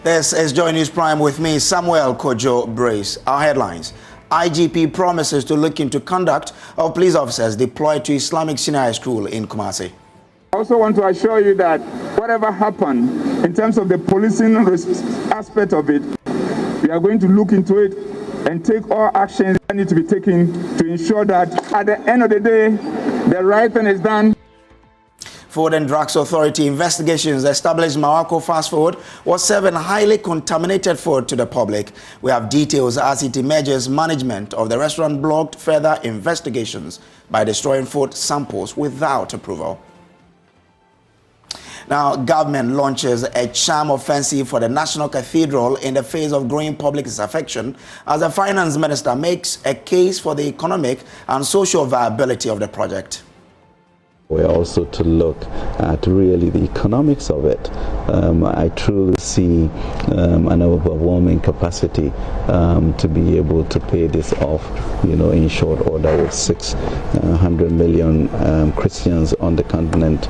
This is Joy News Prime with me, Samuel Kojo Brace. Our headlines. IGP promises to look into conduct of police officers deployed to Islamic Senior High School in Kumasi. I also want to assure you that whatever happened in terms of the policing aspect of it, we are going to look into it and take all actions that need to be taken to ensure that at the end of the day, the right thing is done. Food and Drugs Authority investigations established Marwako fast food was serving highly contaminated food to the public. We have details as it emerges management of the restaurant blocked further investigations by destroying food samples without approval. Now, government launches a charm offensive for the National Cathedral in the face of growing public disaffection as the finance minister makes a case for the economic and social viability of the project. We're also to look at really the economics of it. I truly see an overwhelming capacity to be able to pay this off, in short order with 600 million Christians on the continent.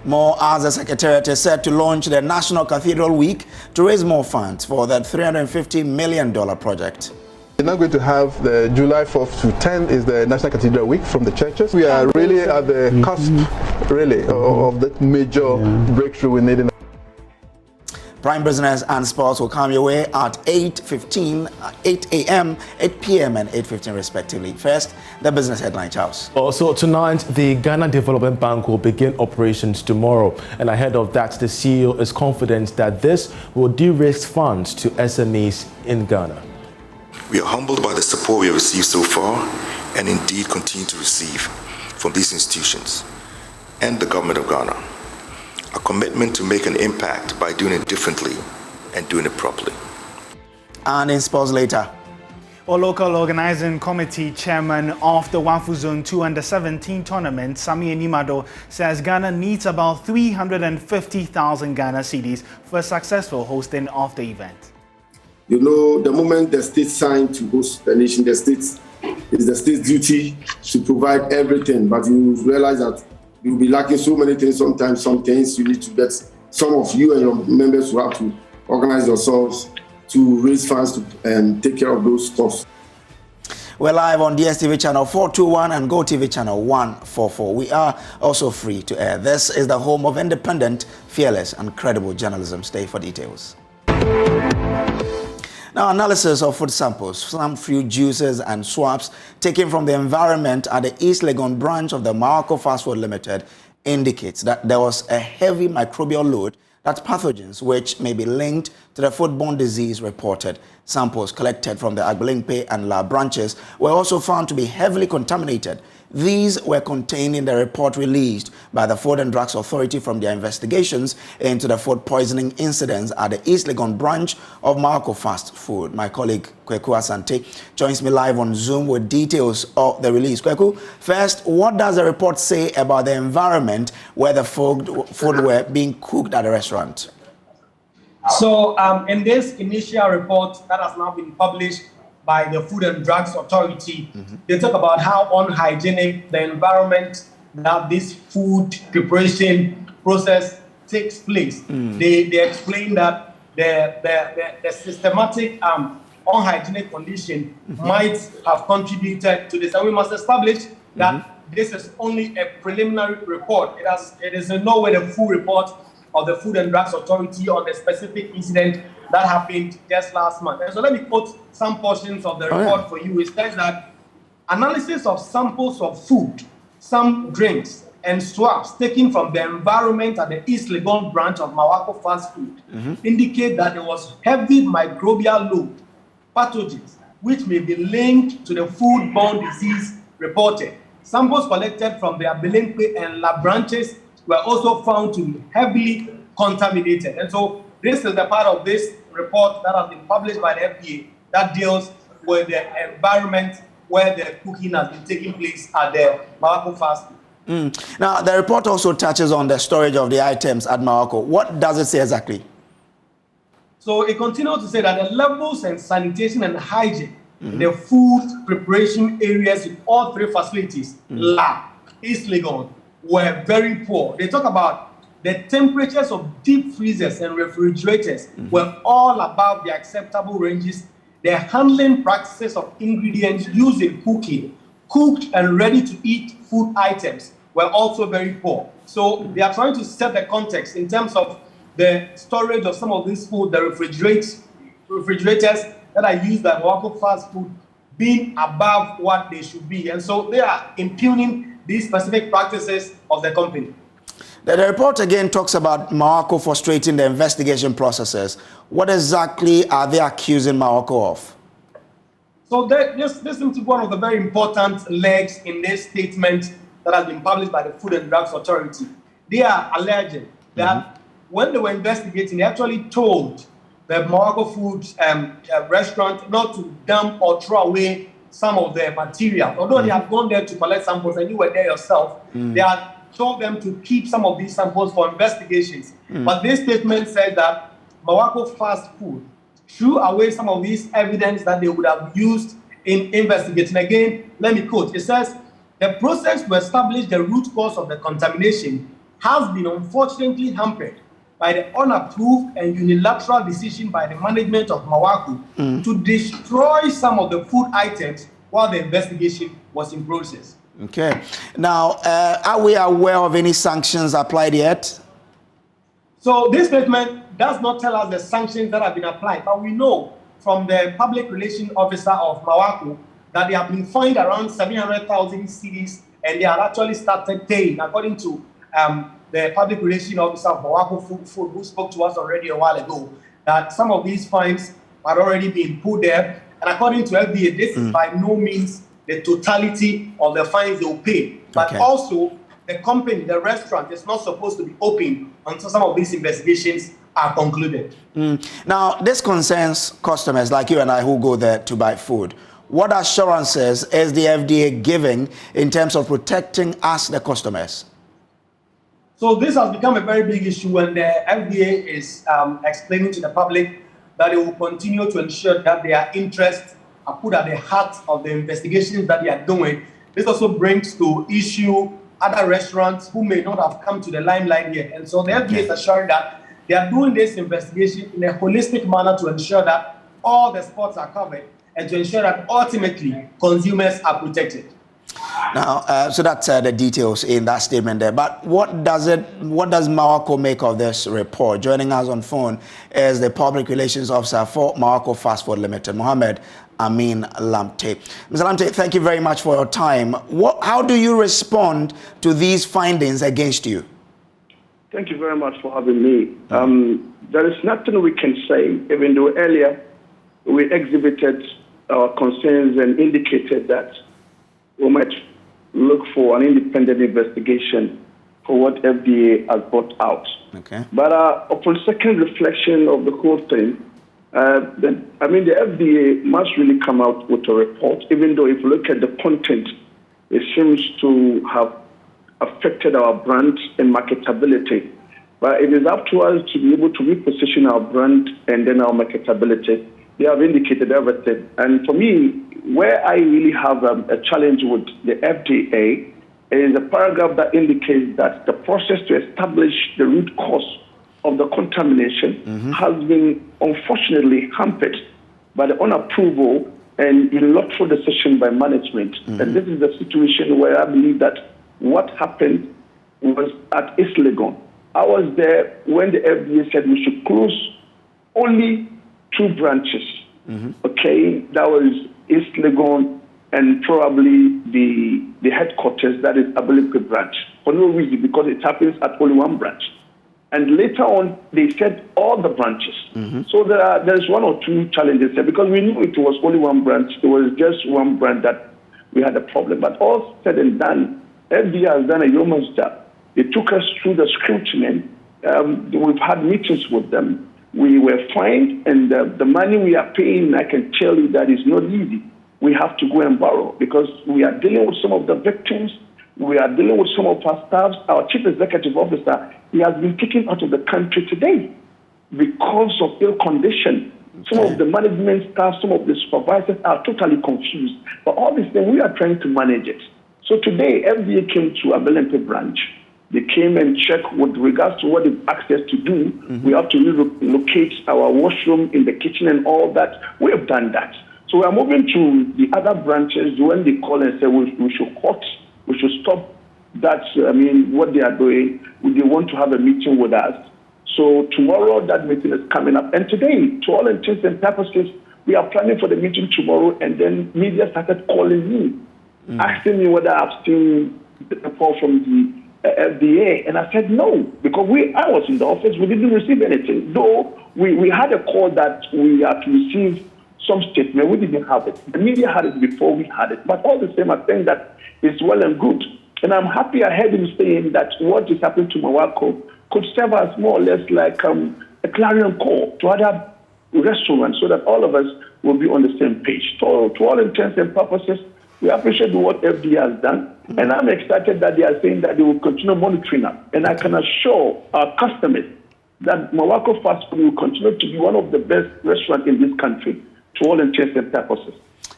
More as the Secretariat is set to launch the National Cathedral Week to raise more funds for that $350 million project. We're now going to have the July 4th to 10th is the National Cathedral Week from the churches. We are really at the cusp, really, of that major breakthrough we need. Prime Business and Sports will come your way at 8:15, 8 a.m., 8 p.m. and 8:15 respectively. First, the business headline, Charles. Also tonight, the Ghana Development Bank will begin operations tomorrow. And ahead of that, the CEO is confident that this will de-risk funds to SMEs in Ghana. We are humbled by the support we have received so far and indeed continue to receive from these institutions and the government of Ghana. A commitment to make an impact by doing it differently and doing it properly. And in sports later. Our local organizing committee chairman of the Wafu Zone 2 Under-17 tournament, Sami Enimado, says Ghana needs about 350,000 Ghana cedis for a successful hosting of the event. The moment the state signed to host the nation, the state's duty to provide everything, but you realize that you'll be lacking so many things. Sometimes some things you need to get, some of you and your members will have to organize yourselves to raise funds to take care of those costs. We're live on DSTV channel 421 and GoTV channel 144. We are also free to air. This is the home of independent, fearless and credible journalism. Stay for details. Now, analysis of food samples, some fruit juices and swabs taken from the environment at the East Legon branch of the Marwako Fast Food Limited indicates that there was a heavy microbial load, that's pathogens, which may be linked to the foodborne disease reported. Samples collected from the Agbelimpe and La branches were also found to be heavily contaminated. These were contained in the report released by the Food and Drugs Authority from their investigations into the food poisoning incidents at the East Legon branch of Marwako Fast Food. My colleague Kweku Asante joins me live on Zoom with details of the release. Kweku, first, what does the report say about the environment where the food were being cooked at the restaurant? So in this initial report that has now been published by the Food and Drugs Authority, they talk about how unhygienic the environment that this food preparation process takes place. They explain that the systematic unhygienic condition might have contributed to this. And we must establish that this is only a preliminary report. It is in no way the full report of the Food and Drugs Authority on the specific incident that happened just last month. And so let me quote some portions of the report for you. It says that analysis of samples of food, some drinks, and swabs taken from the environment at the East Legon branch of Marwako Fast Food indicate that there was heavy microbial load, pathogens, which may be linked to the foodborne disease reported. Samples collected from the Agbelimpe and La branches were also found to be heavily contaminated. And so this is the part of this report that has been published by the FDA that deals with the environment where the cooking has been taking place at the Marwako Fast Food. Now, the report also touches on the storage of the items at Marwako. What does it say exactly? So it continues to say that the levels and sanitation and hygiene in the food preparation areas in all three facilities, La, East Legon, were very poor. They talk about the temperatures of deep freezers and refrigerators were all above the acceptable ranges. The handling practices of ingredients used in cooking, cooked and ready-to-eat food items were also very poor. So they are trying to set the context in terms of the storage of some of this food, the refrigerators that are used by Marwako fast food being above what they should be. And so they are impugning these specific practices of the company. The report again talks about Marwako frustrating the investigation processes. What exactly are they accusing Marwako of? So this seems to be one of the very important legs in this statement that has been published by the Food and Drugs Authority. They are alleging that when they were investigating, they actually told the Marwako Foods restaurant not to dump or throw away some of their material. Although they have gone there to collect samples and you were there yourself, they had told them to keep some of these samples for investigations. But this statement said that Marwako Fast Food threw away some of these evidence that they would have used in investigating. Again, let me quote. It says, the process to establish the root cause of the contamination has been unfortunately hampered by the unapproved and unilateral decision by the management of Marwako to destroy some of the food items while the investigation was in process. Okay. Now, are we aware of any sanctions applied yet? So this statement does not tell us the sanctions that have been applied, but we know from the public relations officer of Marwako that they have been fined around 700,000 cedis and they have actually started paying, according to the public relations officer of Marwako Food, who spoke to us already a while ago, that some of these fines had already been put there. And according to FDA, this is by no means the totality of the fines they will pay. But also, the company, the restaurant, is not supposed to be open until some of these investigations are concluded. Now, this concerns customers like you and I who go there to buy food. What assurances is the FDA giving in terms of protecting us, the customers? So this has become a very big issue, and the FDA is explaining to the public that they will continue to ensure that their interests are put at the heart of the investigations that they are doing. This also brings to issue other restaurants who may not have come to the limelight yet. And so the FDA is assuring that they are doing this investigation in a holistic manner to ensure that all the spots are covered and to ensure that ultimately consumers are protected. Now, so that's the details in that statement there. But what does Marwako make of this report? Joining us on phone is the public relations officer for Marwako Fast Food Limited, Mohammed Amin Lamte. Mr. Lamte, thank you very much for your time. How do you respond to these findings against you? Thank you very much for having me. There is nothing we can say, even though earlier we exhibited our concerns and indicated that we might look for an independent investigation for what FDA has brought out. But upon second reflection of the whole thing, the FDA must really come out with a report, even though if you look at the content, it seems to have affected our brand and marketability. But it is up to us to be able to reposition our brand and then our marketability. They have indicated everything. And for me, where I really have a challenge with the FDA is a paragraph that indicates that the process to establish the root cause of the contamination has been unfortunately hampered by the unapproval and illogical decision by management. And this is the situation where I believe that what happened was at East Legon. I was there when the FDA said we should close only 2 branches. Okay, that was East Legon and probably the headquarters, that is Abilipe branch, for no reason, because it happens at only 1 branch. And later on, they said all the branches. So there's 1 or 2 challenges there, because we knew it was only 1 branch. It was just 1 branch that we had a problem. But all said and done, FDA has done a yeoman's job. They took us through the scrutiny. We've had meetings with them. We were fined, and the money we are paying, I can tell you that is not easy. We have to go and borrow because we are dealing with some of the victims. We are dealing with some of our staffs. Our chief executive officer, he has been taken out of the country today because of ill condition. Some of the management staff, some of the supervisors are totally confused. But all these things, we are trying to manage it. So today, FDA came to Abilipe branch They came and checked with regards to what they've asked us to do. We have to relocate our washroom in the kitchen and all that. We have done that. So we are moving to the other branches when they call and say we should stop that, what they are doing. They want to have a meeting with us. So tomorrow that meeting is coming up. And today, to all intents and purposes, we are planning for the meeting tomorrow, and then media started calling me, asking me whether I've seen the report from the FDA, and I said no, because I was in the office, we didn't receive anything. Though we had a call that we had to receive some statement, we didn't have it. The media had it before we had it. But all the same, I think that it's well and good. And I'm happy I heard him saying that what is happening to Marwako could serve as more or less like a clarion call to other restaurants, so that all of us will be on the same page. So to all intents and purposes, we appreciate what FDA has done, and I'm excited that they are saying that they will continue monitoring us. And I can assure our customers that Marwako Fast Food will continue to be one of the best restaurants in this country, to all intents and purposes.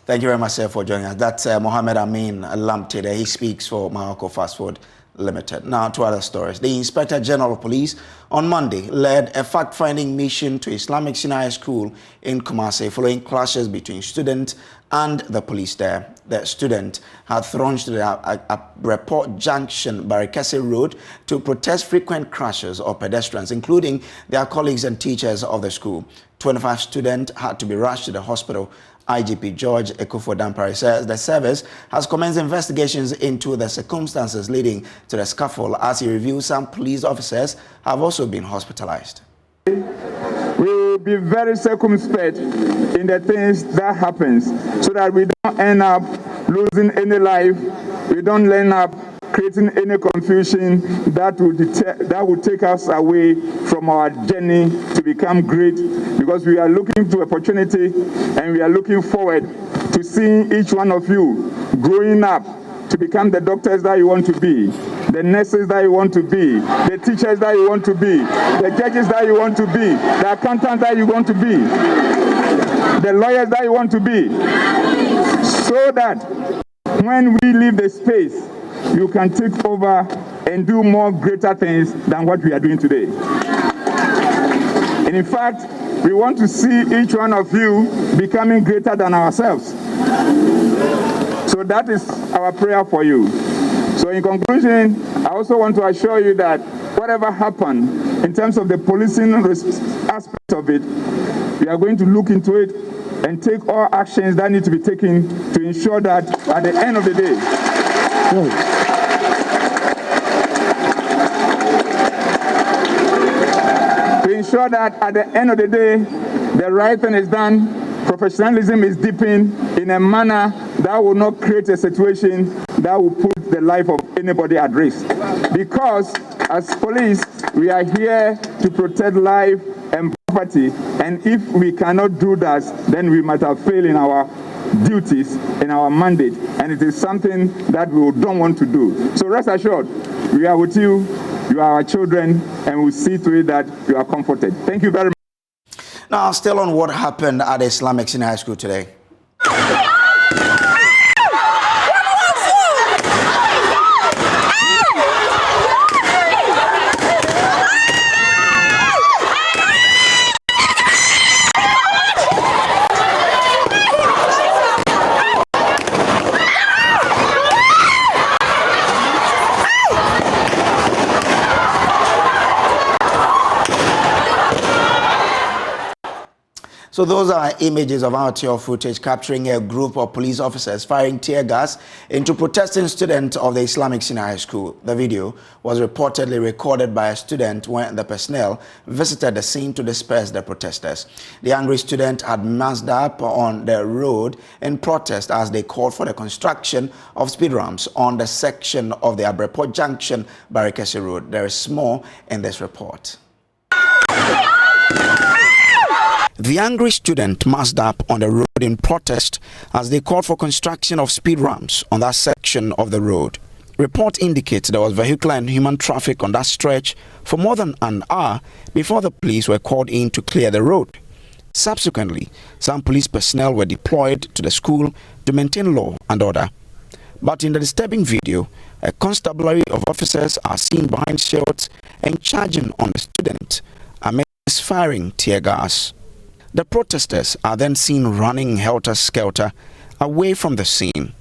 Thank you very much, sir, for joining us. That's Mohammed Amin Lamte there. He speaks for Marwako Fast Food Limited. Now to other stories. The Inspector General of Police on Monday led a fact-finding mission to Islamic SHS School in Kumasi following clashes between students and the police there. The student had thronged to the Report Junction, Barikesi Road to protest frequent crashes of pedestrians, including their colleagues and teachers of the school. 25 students had to be rushed to the hospital. IGP George Ekufo-Dampare says the service has commenced investigations into the circumstances leading to the scuffle. As he reviews, some police officers have also been hospitalized. We will be very circumspect in the things that happens so that we don't end up losing any life, we don't end up creating any confusion that will take us away from our journey to become great, because we are looking to opportunity and we are looking forward to seeing each one of you growing up to become the doctors that you want to be, the nurses that you want to be, the teachers that you want to be, the judges that you want to be, the accountants that you want to be, the lawyers that you want to be, so that when we leave the space, you can take over and do more greater things than what we are doing today. And in fact, we want to see each one of you becoming greater than ourselves. So that is our prayer for you. So in conclusion, I also want to assure you that whatever happened in terms of the policing aspect of it, we are going to look into it and take all actions that need to be taken to ensure that at the end of the day, ensure that at the end of the day, the right thing is done, professionalism is deepened in a manner that will not create a situation that will put the life of anybody at risk. Because as police, we are here to protect life and property, and if we cannot do that, then we might have failed in our duties, in our mandate, and it is something that we don't want to do. So rest assured, we are with you. You are our children, and we'll see to it that you are comforted. Thank you very much. Now, still on what happened at Islamic Senior High School today. So those are images of amateur footage capturing a group of police officers firing tear gas into protesting students of the Islamic Senior High School. The video was reportedly recorded by a student when the personnel visited the scene to disperse the protesters. The angry student had massed up on the road in protest as they called for the construction of speed ramps on the section of the Report Junction, Barikesi Road. There is more in this report. The angry student massed up on the road in protest as they called for construction of speed ramps on that section of the road. Report indicates there was vehicular and human traffic on that stretch for more than an hour before the police were called in to clear the road. Subsequently, some police personnel were deployed to the school to maintain law and order. But in the disturbing video, a constabulary of officers are seen behind shields and charging on the student amidst firing tear gas. The protesters are then seen running helter-skelter away from the scene.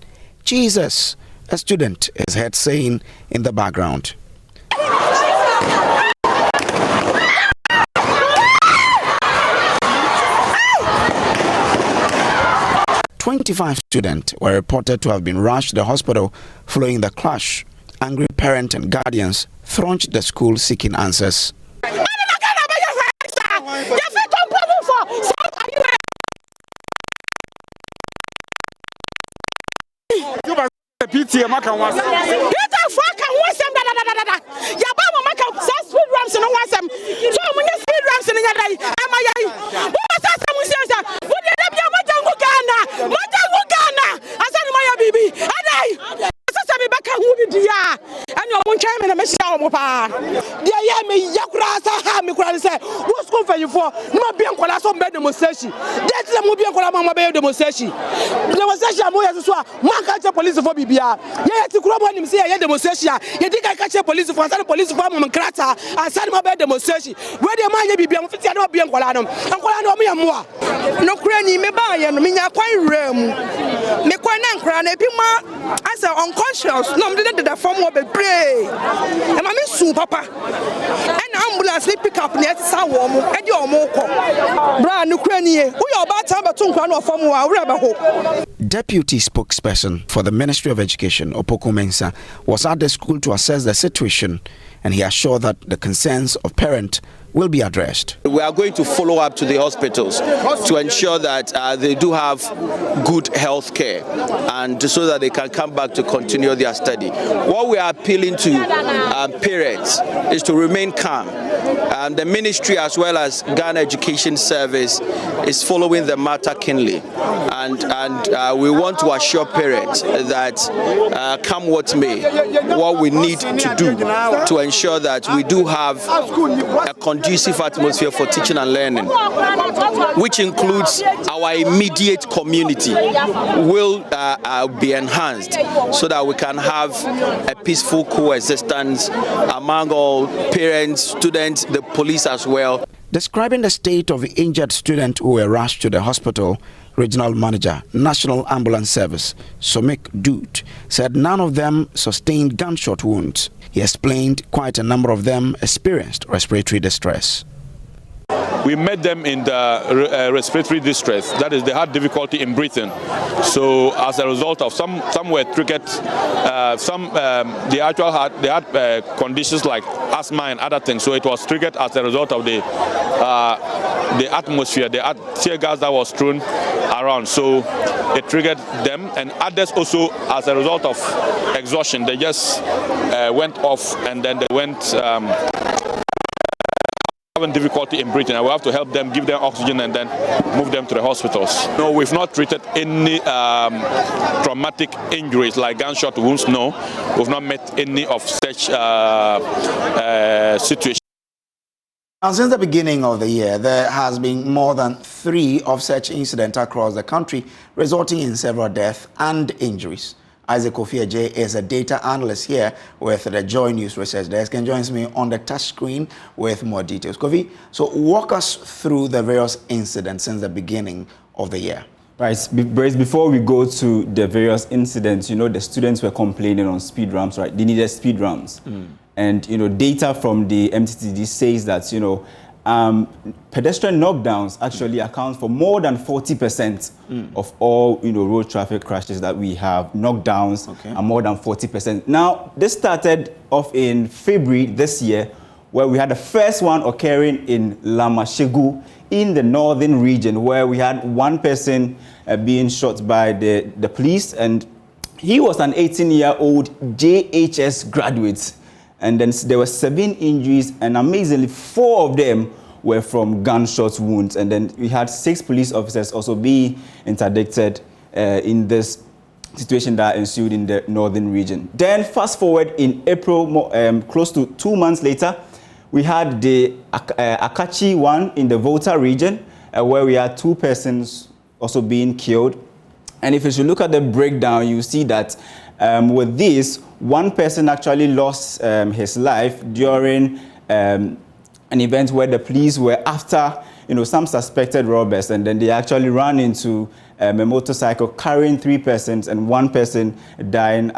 Jesus, a student is heard saying in the background. 25 students were reported to have been rushed to the hospital following the clash. Angry parents and guardians thronged the school seeking answers. Unconscious, no, did the form of a pray. And I miss you, Papa. And ambulance, they pick up near Sawam, and your moko. Brand Ukrainian, we are about to have a Tunkan from our Deputy spokesperson for the Ministry of Education, Opoko Mensa, was at the school to assess the situation, and he assured that the concerns of parents will be addressed. We are going to follow up to the hospitals to ensure that they do have good health care and so that they can come back to continue their study. What we are appealing to parents is to remain calm. The ministry as well as Ghana Education Service is following the matter keenly, and we want to assure parents that come what may, what we need to do to ensure that we do have a conducive atmosphere for teaching and learning, which includes our immediate community, will be enhanced so that we can have a peaceful coexistence among all parents, students, the police as well. Describing the state of the injured student who were rushed to the hospital, Regional Manager, National Ambulance Service, Somik Dut, said none of them sustained gunshot wounds. He explained quite a number of them experienced respiratory distress. We met them in the respiratory distress. That is, they had difficulty in breathing. So as a result of some were triggered, they had conditions like asthma and other things. So it was triggered as a result of the atmosphere, the tear gas that was thrown around. So it triggered them, and others also as a result of exhaustion. They just went off, and then they went having difficulty in breathing, and we have to help them, give them oxygen, and then move them to the hospitals. No, we've not treated any traumatic injuries like gunshot wounds. No, we've not met any of such situations. Now, since the beginning of the year, there has been more than 3 of such incidents across the country, resulting in several deaths and injuries. Isaac Kofi is a data analyst here with the Joy News Research Desk and joins me on the touch screen with more details. Kofi, so walk us through the various incidents since the beginning of the year. Right, before we go to the various incidents, the students were complaining on speed ramps, right? They needed speed ramps. And, data from the MTTD says that, pedestrian knockdowns actually account for more than 40% of all, road traffic crashes that we have. Knockdowns are more than 40%. Now, this started off in February this year, where we had the first one occurring in Lamashegu in the northern region, where we had one person being shot by the police, and he was an 18-year-old JHS graduate. And then there were 7 injuries, and amazingly, 4 of them were from gunshot wounds. And then we had 6 police officers also being interdicted in this situation that ensued in the northern region. Then fast forward in April, close to 2 months later, we had the Akachi one in the Volta region, where we had 2 persons also being killed. And if you should look at the breakdown, you see that with this, one person actually lost his life during an event where the police were after some suspected robbers, and then they actually ran into a motorcycle carrying 3 persons, and 1 person dying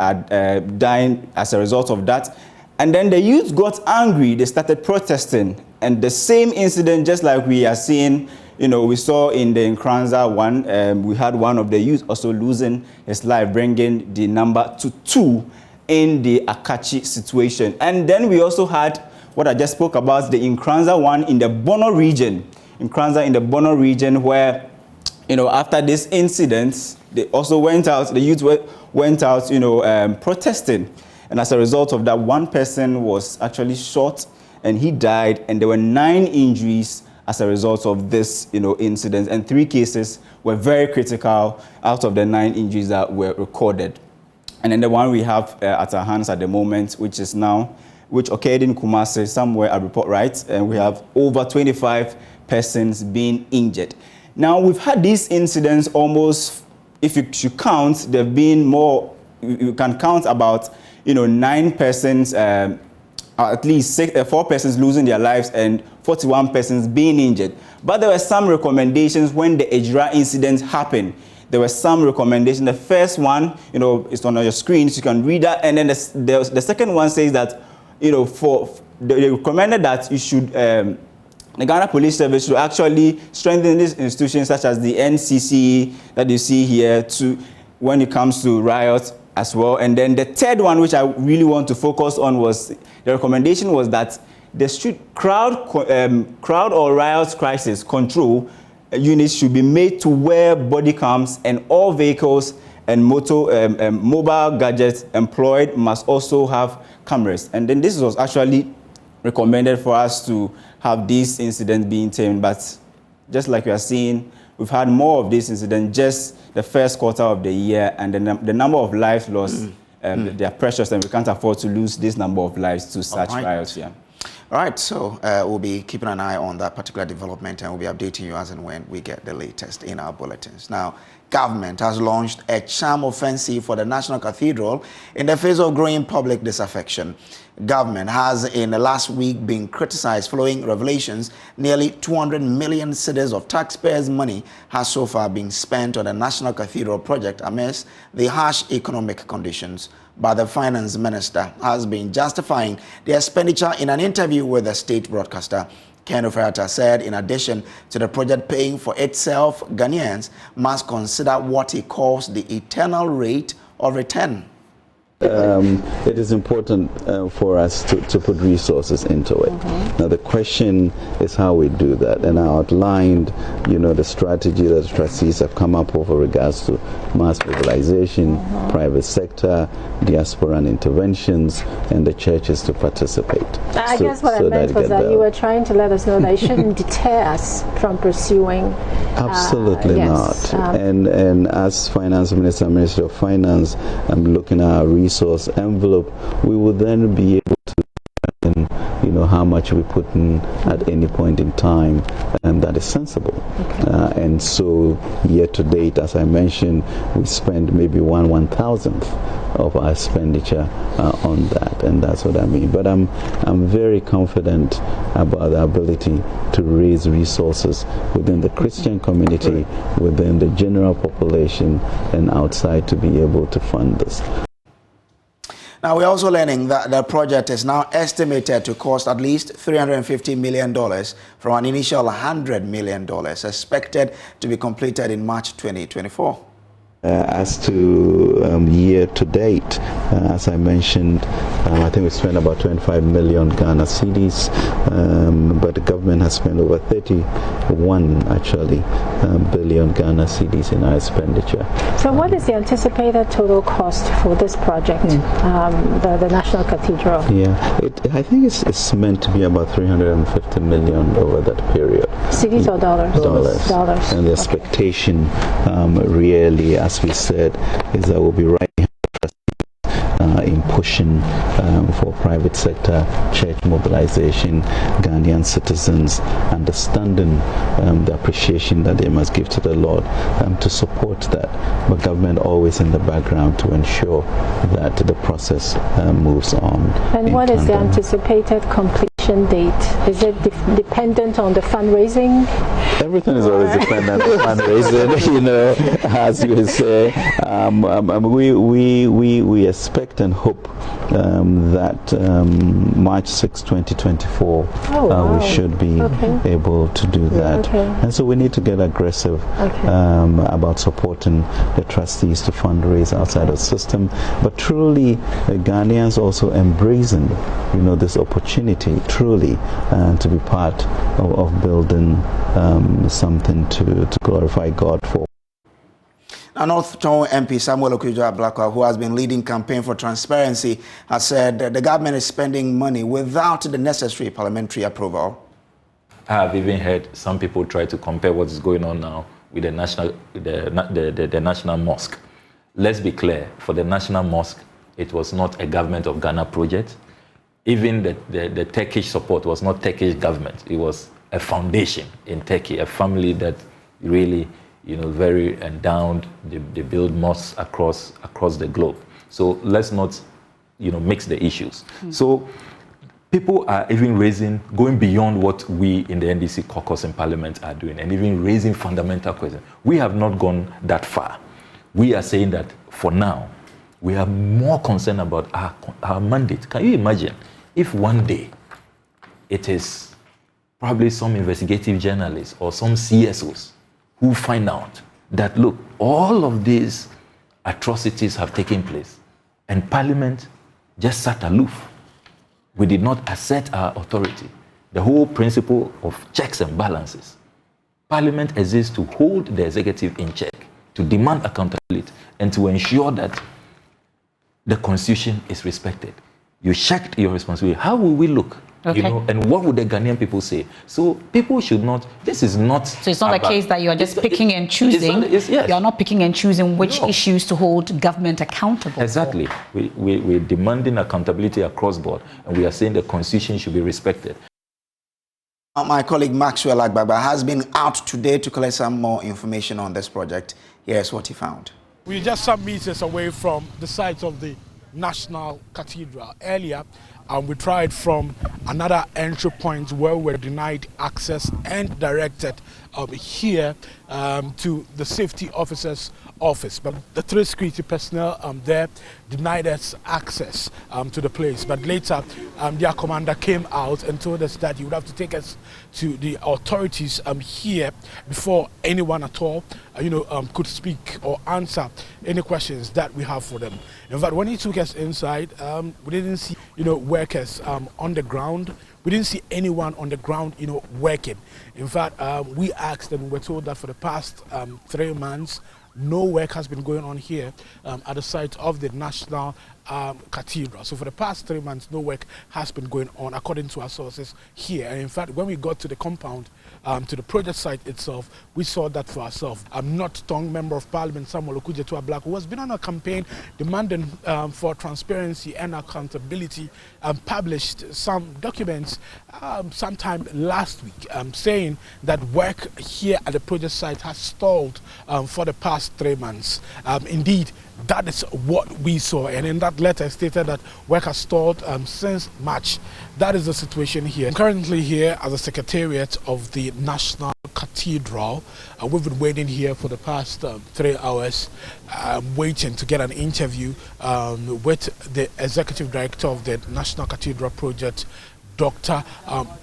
as a result of that. And then the youth got angry. They started protesting, and the same incident, just like we are seeing, we saw in the Nkranza one, we had one of the youth also losing his life, bringing the number to 2 in the Akachi situation. And then we also had what I just spoke about, the Nkranza one in the Bono region. Nkranza in the Bono region, where, after this incident, they also went out, the youth went out, protesting. And as a result of that, 1 person was actually shot and he died, and there were 9 injuries as a result of this, incident, and 3 cases were very critical out of the 9 injuries that were recorded. And then the one we have at our hands at the moment, which occurred in Kumasi, somewhere at Report Right, and we have over 25 persons being injured. Now, we've had these incidents almost, if you should count, there have been more, you can count about, 9 persons, at least 4 persons losing their lives and 41 persons being injured. But there were some recommendations when the Ejira incident happened. There were some recommendations. The first one, is on your screen, so you can read that. And then the second one says that, they recommended that you should, the Ghana Police Service should actually strengthen these institutions such as the NCC that you see here when it comes to riots as well. And then the third one, which I really want to focus on, was the recommendation was that the street crowd or riot crisis control units should be made to wear body cams, and all vehicles and mobile gadgets employed must also have cameras. And then this was actually recommended for us to have these incidents being tamed, but just like you are seeing, we've had more of these incidents just the first quarter of the year, and the number of lives lost, they are precious, and we can't afford to lose this number of lives to such riots. Yeah. All right, so we'll be keeping an eye on that particular development, and we'll be updating you as and when we get the latest in our bulletins. Now, government has launched a charm offensive for the National Cathedral in the face of growing public disaffection. Government has in the last week been criticized following revelations nearly 200 million cedis of taxpayers' money has so far been spent on the National Cathedral project amidst the harsh economic conditions. But the finance minister has been justifying the expenditure in an interview with the state broadcaster. Ken Oferiatta said in addition to the project paying for itself, Ghanaians must consider what he calls the eternal rate of return. It is important for us to put resources into it. Now the question is how we do that, and I outlined, the strategy that the trustees have come up with regards to mass mobilization, private sector, diaspora and interventions, and the churches to participate. I guess what I meant was that you were trying to let us know that it shouldn't deter us from pursuing. Absolutely not. And as Finance Minister, Minister of Finance, I'm looking at our resource envelope, we will then be able to determine, how much we put in at any point in time, and that is sensible. And so year to date, as I mentioned, we spend maybe 1/1000th of our expenditure on that, and that's what I mean. But I'm very confident about the ability to raise resources within the Christian community, within the general population, and outside to be able to fund this. Now, we're also learning that the project is now estimated to cost at least $350 million from an initial $100 million expected to be completed in March 2024. As to year to date, as I mentioned, I think we spent about 25 million Ghana cedis, but the government has spent over 31 billion Ghana cedis in our expenditure. So what is the anticipated total cost for this project, the National Cathedral? Yeah, I think it's meant to be about 350 million over that period. Cedis or dollars? Dollars. And the expectation really, as we said, is that we'll be writing in pushing for private sector church mobilization, Ghanaian citizens understanding the appreciation that they must give to the Lord to support that, but government always in the background to ensure that the process moves on. And what is the anticipated completion date? Is it dependent on the fundraising? Everything is always dependent on fundraising, you know, as you say. We expect and hope that March 6, 2024, we should be able to do that. And so we need to get aggressive about supporting the trustees to fundraise outside of the system. But truly, Ghanaians also embracing, you know, this opportunity, truly, to be part of building something to glorify God for. North Town MP Samuel Kojo, who has been leading campaign for transparency, has said that the government is spending money without the necessary parliamentary approval. I have even heard some people try to compare what is going on now with the national mosque. Let's be clear, for the national mosque, it was not a government of Ghana project. Even the Turkish support was not Turkish government. It was a foundation in Turkey, a family that really, you know, very endowed. They build mosques across the globe. So let's not, you know, mix the issues. So people are even going beyond what we in the NDC caucus in Parliament are doing, and even raising fundamental questions. We have not gone that far. We are saying that for now, we are more concerned about our mandate. Can you imagine if one day it is probably some investigative journalists or some CSOs who find out that, look, all of these atrocities have taken place and Parliament just sat aloof. We did not assert our authority. The whole principle of checks and balances. Parliament exists to hold the executive in check, to demand accountability, and to ensure that the Constitution is respected. You checked your responsibility. How will we look? You know, and what would the Ghanaian people say? So people should not, this is not... So it's not a case that you are just picking and choosing. Yes. You are not picking and choosing which issues to hold government accountable Exactly. for. We're demanding accountability across board, and we are saying the Constitution should be respected. My colleague Maxwell Agbagba has been out today to collect some more information on this project. Here's what he found. We're just some meters away from the site of the National Cathedral. Earlier, we tried from another entry point where we were denied access and directed here to the safety officer's office. But the 3 security personnel there denied us access to the place. But later, their commander came out and told us that he would have to take us to the authorities here before anyone at all could speak or answer any questions that we have for them. In fact, when he took us inside, we didn't see workers on the ground. We didn't see anyone on the ground working. In fact, we asked and we were told that for the past 3 months no work has been going on here at the site of the National Cathedral. So for the past 3 months, no work has been going on, according to our sources here. And in fact, when we got to the compound, to the project site itself, we saw that for ourselves. Not Tong Member of Parliament Samuel Okudzeto Ablako, who has been on a campaign demanding for transparency and accountability, published some documents sometime last week saying that work here at the project site has stalled for the past 3 months. Indeed, that is what we saw, and in that letter stated that work has stalled since March. That is the situation here. I'm currently here at the Secretariat of the National Cathedral. We've been waiting here for the past 3 hours, waiting to get an interview with the Executive Director of the National Cathedral Project, Dr.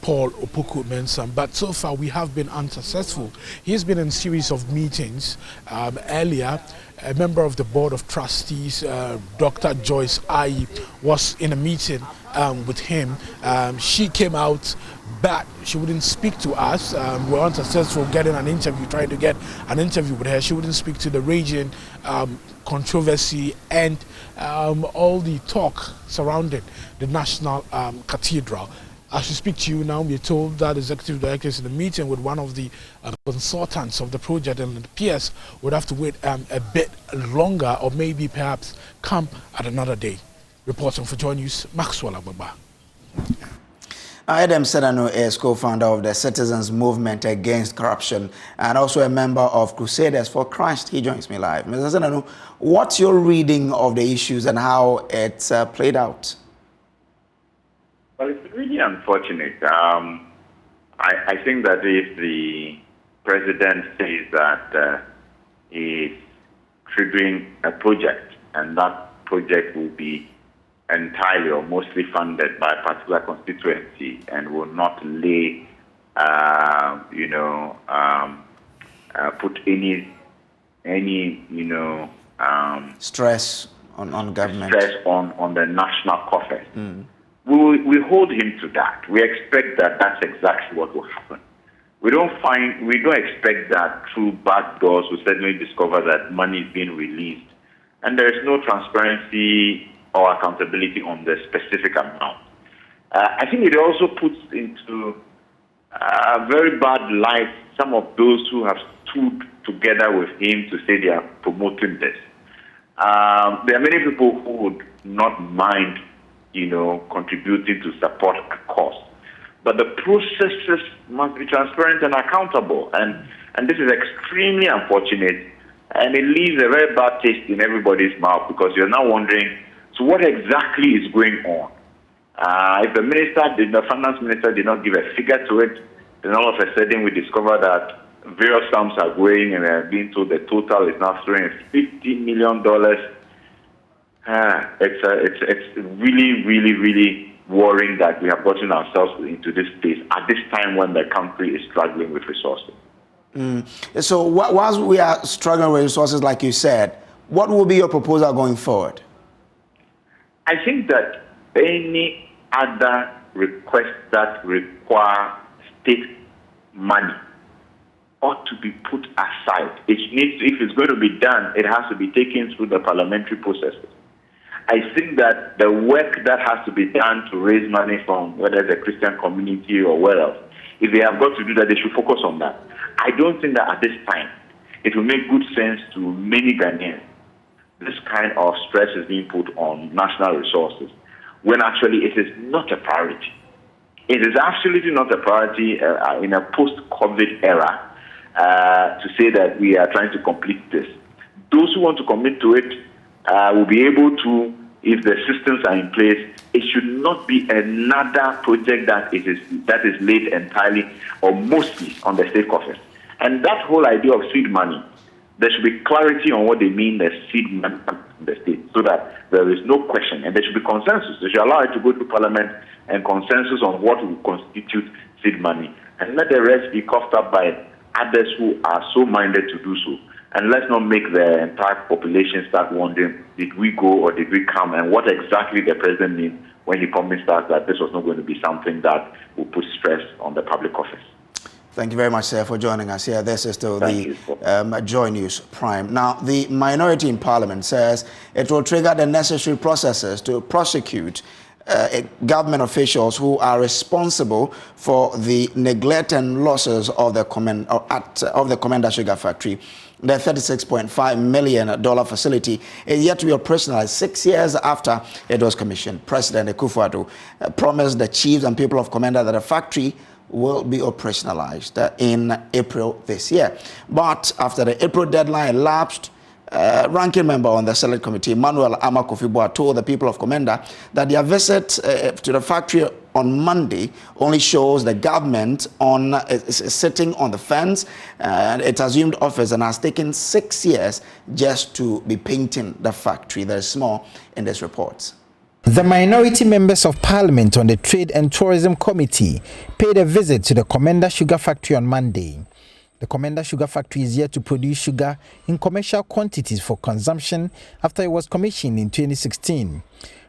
Paul Opoku Mensah, but so far we have been unsuccessful. He's been in a series of meetings. Earlier, a member of the Board of Trustees, Dr. Joyce Ayi, was in a meeting with him. She came out, but she wouldn't speak to us. We were unsuccessful getting an interview, trying to get an interview with her. She wouldn't speak to the raging controversy and all the talk surrounding the National Cathedral. As we speak to you now, we're told that the executive director is in a meeting with one of the consultants of the project, and it appears would have to wait a bit longer, or maybe perhaps come at another day. Reporting for Joy News, Maxwell Ababa. Adam Sedano is co-founder of the Citizens Movement Against Corruption and also a member of Crusaders for Christ. He joins me live. Mr. Sedano, what's your reading of the issues and how it's played out? Well, it's really unfortunate. I think that if the president says that he's triggering a project and that project will be entirely or mostly funded by a particular constituency and will not lay, put any stress on government, stress on the national coffers. We hold him to that. We expect that that's exactly what will happen. We don't expect that through back doors we suddenly discover that money is being released and there is no transparency or accountability on the specific amount. I think it also puts into a very bad light some of those who have stood together with him to say they are promoting this. There are many people who would not mind, contributing to support a cause. But the processes must be transparent and accountable. And this is extremely unfortunate. And it leaves a very bad taste in everybody's mouth because you're now wondering, so what exactly is going on? If the finance minister did not give a figure to it, then all of a sudden we discover that various sums are going and we are being told the total is now $50 million. It's really, really, really worrying that we have gotten ourselves into this space at this time when the country is struggling with resources. So whilst we are struggling with resources, like you said, what will be your proposal going forward? I think that any other request that require state money ought to be put aside. If it's going to be done, it has to be taken through the parliamentary processes. I think that the work that has to be done to raise money from whether it's a Christian community or where else, if they have got to do that, they should focus on that. I don't think that at this time it will make good sense to many Ghanaians. This kind of stress is being put on national resources when actually it is not a priority. It is absolutely not a priority in a post-COVID era to say that we are trying to complete this. Those who want to commit to it will be able to, if the systems are in place. It should not be another project that is laid entirely or mostly on the state coffers. And that whole idea of seed money, there should be clarity on what they mean the seed money in the state so that there is no question and there should be consensus. They should allow it to go to parliament and consensus on what will constitute seed money. And let the rest be coughed up by others who are so minded to do so. And let's not make the entire population start wondering, did we go or did we come? And what exactly the president means when he promised us that this was not going to be something that will put stress on the public office. Thank you very much, sir, for joining us here. This is still the Joy News Prime. Now, the minority in Parliament says it will trigger the necessary processes to prosecute government officials who are responsible for the neglect and losses of the Komenda sugar factory. The $36.5 million facility is yet to be operationalized 6 years after it was commissioned. President Akufo-Addo promised the chiefs and people of Komenda that the factory will be operationalized in April this year. But after the April deadline elapsed, ranking member on the Select Committee, Emmanuel Amakofiboa, told the people of Komenda that their visit to the factory on Monday only shows the government is sitting on the fence and it assumed office and has taken 6 years just to be painting the factory. There's more in this report. The minority members of Parliament on the Trade and Tourism Committee paid a visit to the Komenda Sugar Factory on Monday. The Komenda Sugar Factory is yet to produce sugar in commercial quantities for consumption after it was commissioned in 2016.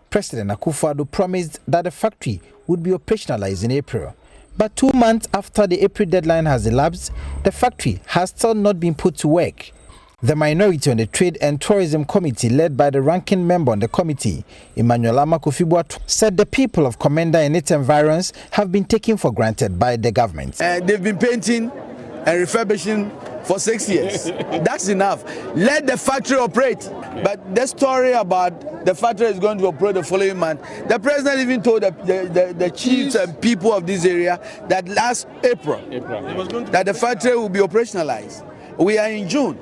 President Akufo-Addo promised that the factory would be operationalized in April. But 2 months after the April deadline has elapsed, the factory has still not been put to work. The minority on the Trade and Tourism Committee, led by the ranking member on the committee, Emmanuel Amakofiboa, said the people of Komenda and its environs have been taken for granted by the government. They've been painting and refurbishing for 6 years. That's enough. Let the factory operate. But the story about the factory is going to operate the following month, the president even told the chiefs and people of this area that last April. That the factory will be operationalized. We are in June.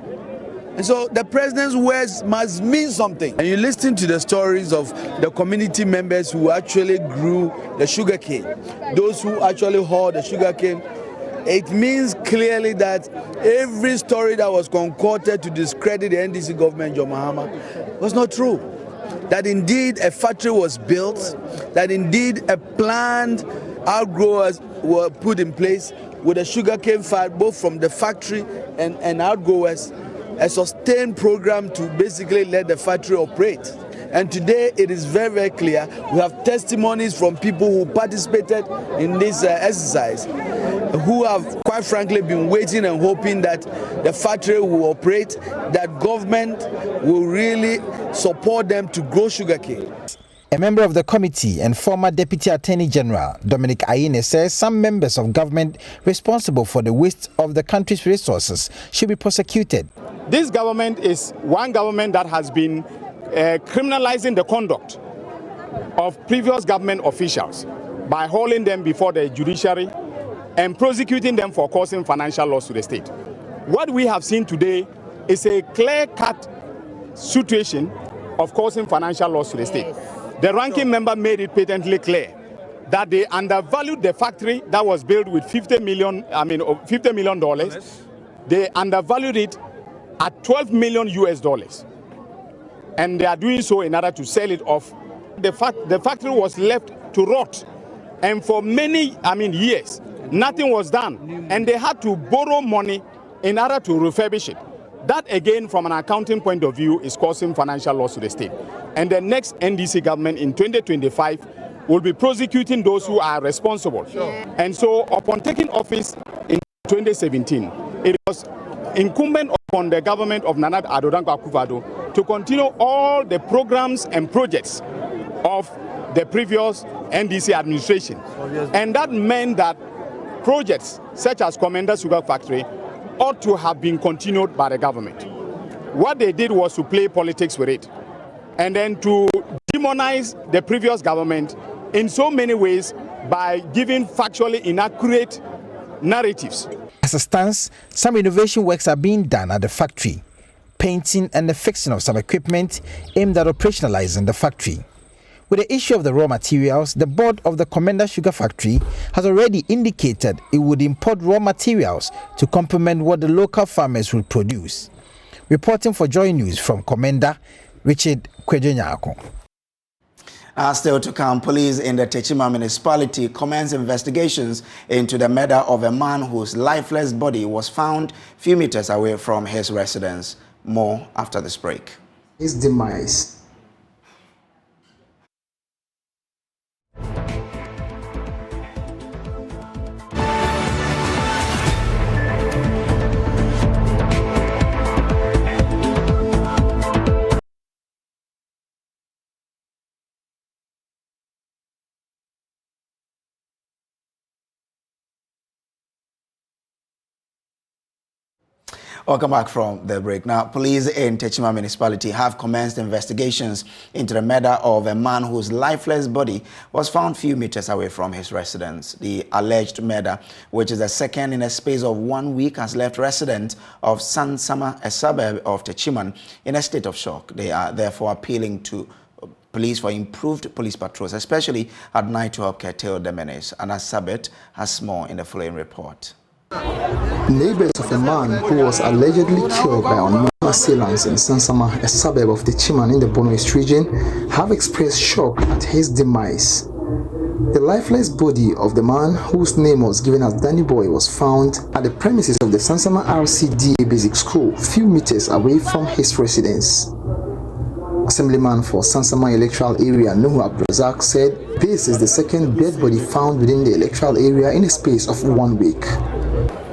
And so the president's words must mean something. And you listen to the stories of the community members who actually grew the sugarcane, those who actually hauled the sugarcane. It means clearly that every story that was concocted to discredit the NDC government, John Mahama, was not true. That indeed a factory was built, that indeed a planned outgrowers were put in place with a sugarcane field, both from the factory and outgrowers, a sustained program to basically let the factory operate. And today it is very, very clear. We have testimonies from people who participated in this exercise, who have quite frankly been waiting and hoping that the factory will operate, that government will really support them to grow sugarcane. A member of the committee and former Deputy Attorney General, Dominic Ayine, says some members of government responsible for the waste of the country's resources should be prosecuted. This government is one government that has been criminalizing the conduct of previous government officials by holding them before the judiciary and prosecuting them for causing financial loss to the state. What we have seen today is a clear-cut situation of causing financial loss to the state. The ranking member made it patently clear that they undervalued the factory that was built with $50 million. They undervalued it at $12 million US. And they are doing so in order to sell it off. The factory was left to rot. And for many years, nothing was done. And they had to borrow money in order to refurbish it. That, again, from an accounting point of view, is causing financial loss to the state. And the next NDC government in 2025 will be prosecuting those who are responsible. Sure. And so, upon taking office in 2017, it was incumbent upon the government of Nana Addo Dankwa Akufo-Addo to continue all the programs and projects of the previous NDC administration. And that meant that projects such as Komenda Sugar Factory ought to have been continued by the government. What they did was to play politics with it and then to demonize the previous government in so many ways by giving factually inaccurate narratives. As it stands, some renovation works are being done at the factory, painting and the fixing of some equipment aimed at operationalizing the factory. With the issue of the raw materials, the board of the Komenda Sugar Factory has already indicated it would import raw materials to complement what the local farmers will produce. Reporting for Joy News from Komenda, Richard Kojo. Still to come, police in the Techima municipality commenced investigations into the murder of a man whose lifeless body was found few meters away from his residence. More after this break. His demise. Welcome back from the break. Now, police in Techima municipality have commenced investigations into the murder of a man whose lifeless body was found few meters away from his residence. The alleged murder, which is the second in a space of 1 week, has left residents of Sansama, a suburb of Techima, in a state of shock. They are therefore appealing to police for improved police patrols, especially at night, to help curtail the menace. Anna Sabet has more in the following report. Neighbors of a man who was allegedly killed by unknown assailants in Sansama, a suburb of Techima in the Borno East region, have expressed shock at his demise. The lifeless body of the man, whose name was given as Danny Boy, was found at the premises of the Sansama RCDA Basic School, few meters away from his residence. Assemblyman for Sansama electoral area Nuhu Abdrazak said this is the second dead body found within the electoral area in a space of 1 week.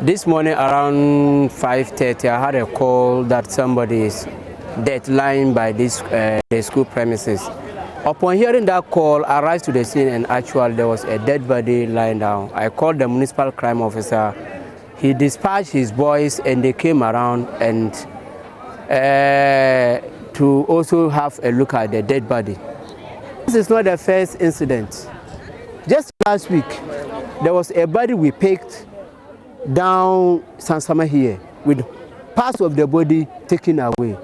This morning around 5:30, I had a call that somebody is dead lying by this the school premises. Upon hearing that call, I rushed to the scene and actually there was a dead body lying down. I called the municipal crime officer. he dispatched his boys and they came around and to also have a look at the dead body. This is not the first incident. Just last week, there was a body we picked down Sansama here with parts of the body taken away.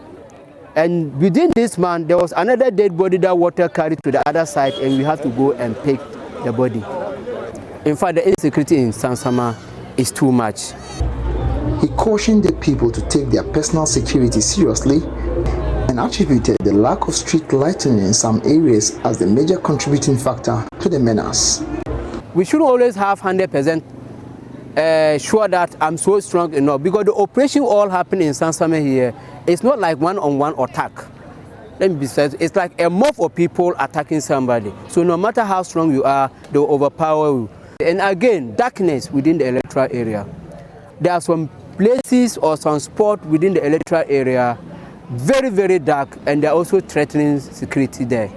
And within this month, there was another dead body that water carried to the other side, and we had to go and pick the body. In fact, the insecurity in Sansama is too much. He cautioned the people to take their personal security seriously and attributed the lack of street lighting in some areas as the major contributing factor to the menace. We should always have 100% sure that I'm so strong enough, because the operation all happening in Sansama here, it's not like one-on-one attack. Let me be said, it's like a mob of people attacking somebody. So no matter how strong you are, they'll overpower you. And again, darkness within the electoral area. There are some places or some spots within the electoral area, very, very dark, and they're also threatening security there.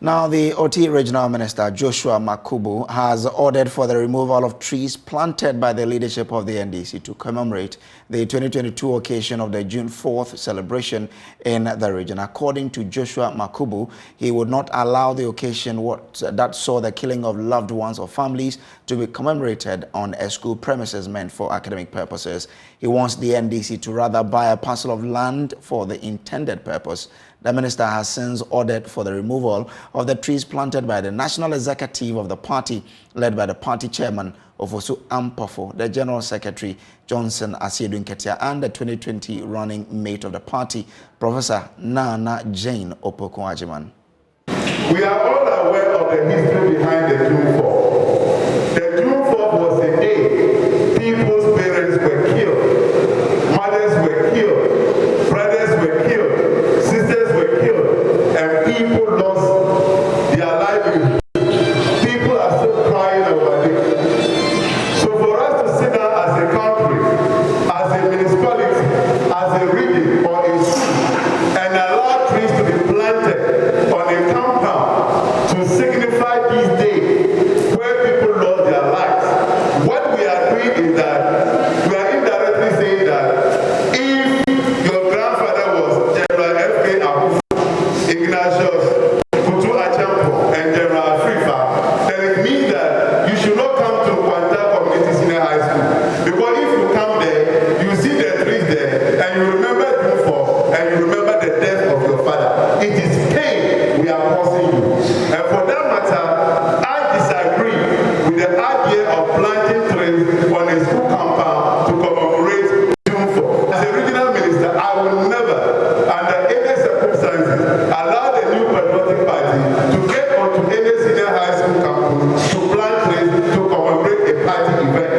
Now, the OT Regional Minister, Joshua Makubu, has ordered for the removal of trees planted by the leadership of the NDC to commemorate the 2022 occasion of the June 4th celebration in the region. According to Joshua Makubu, he would not allow the occasion that saw the killing of loved ones or families to be commemorated on a school premises meant for academic purposes. He wants the NDC to rather buy a parcel of land for the intended purpose. The minister has since ordered for the removal of the trees planted by the national executive of the party, led by the party chairman, Ofosu Ampafo, the general secretary, Johnson Asiedu Nketia, and the 2020 running mate of the party, Professor Nana Jane Opoku-Agyemang. We are all aware of the history behind the June 4th. The June 4th was a day people's parents were killed, mothers were killed, brothers were killed, sisters were killed, and people lost their livelihood. People are still crying over it. So for us to sit down as a country, as a municipality, as a region, or a school, and allow trees to be planted on a compound to signify this day where people lost their lives, what we are doing is that we are indirectly saying that if your grandfather was General F.K. Akufo, Ignatius Kutu Achampo, and General Frifa, then it means that you should not come to Kwanta Community Senior High School. Because if you come there, you see the trees there, and you remember June 4, and you remember the death of your father. It is pain we are causing you. And for that matter, I disagree with the idea of planting trees on a school compound to commemorate June 4. As a regional minister, I will never, under any circumstances, allow the new patriotic party to get onto any senior high school campus to plant trees to commemorate a party event.